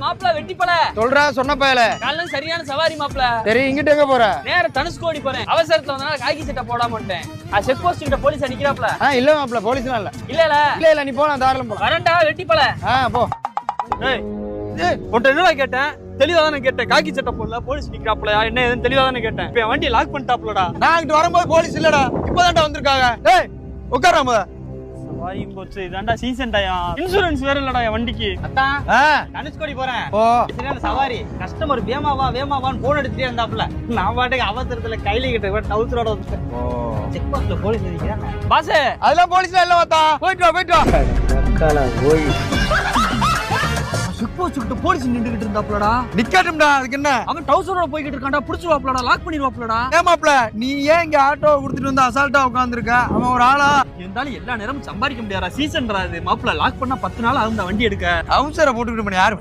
மாப்பிள வெட்டிப்பல சொல்றா சொன்ன பயல. காலைல சரியான சவாரி மாப்பிள. சரி இங்கிட்ட எங்க போற? நேர தனுஷ்கோடி போறேன். அவசரத்துல வந்தனால காக்கி சட்டை போடாம வந்துட்டேன். செக் போஸ்ட் கிட்ட போலீஸ் நிக்கறாப்ல. இல்ல மாப்ள போலீஸ்லாம் இல்ல. இல்ல நீ போலாம் தாராளம் போலாம். வரண்டா வெட்டிப்பல. போ. ஏய் உன்ட்ட என்னடா கேட்டேன்? தெளிவா தானே கேட்டேன். காக்கி சட்டை போடல போலீஸ் நிக்கறாப்ல. என்ன ஏதுன்னு தெளிவா தானே கேட்டேன். இப்ப வண்டியை லாக் பண்ணிட்டாப்லடா. நான் அங்க வரும்போது போலீஸ் இல்லடா. இப்போதான்டா வந்திருக்காங்க. டேய் உட்காராம. சவாரி போச்சு. இதான்டா சீசன் டைம். இன்சூரன்ஸ் வேற இல்லடா என் வண்டிக்கு. அத்தான் தனுஷ்கோடி போறேன். ஓ சரியான சவாரி. கஸ்டமர் வேமாவான்னு போன் எடுத்துட்டே இருந்தாப்ல. நான் பாட்டுக்கு அவசரத்துல கையில கிட்ட டவுசரோட வந்துட்டேன். செக் போஸ்ட்ல போலீஸ் நிக்கிறாங்க. பாஸ் அதெல்லாம் போலீஸ்லாம் இல்ல வாத்தா. போயிட்டு வா. செக் போஸ்ட் கிட்ட போலீஸ் நின்னுகிட்டு இருந்தாப்லடா. நிக்கட்டும்டா அதுக்கு என்ன? அவன் டவுசரோட போய்கிட்டு இருக்கான்டா. புடிச்சுவாப்லடா. லாக் பண்ணிடுவாப்லடா. ஏமாப்ல நீ ஏன் இங்க ஆட்டோ கொடுத்துட்டு வந்து அசால்ட்டா உட்கார்ந்திருக்க? அவன் ஒரு ஆளா? இருந்தாலும் எல்லா நேரமும் சம்பாதிக்க முடியாதா? சீசன்டா இது. மாப்பிள லாக் பண்ணா 10 நாள் ஆகும்டா வண்டி எடுக்க. அவசர போட்டுக்கிட்டு பண்ணி யாரு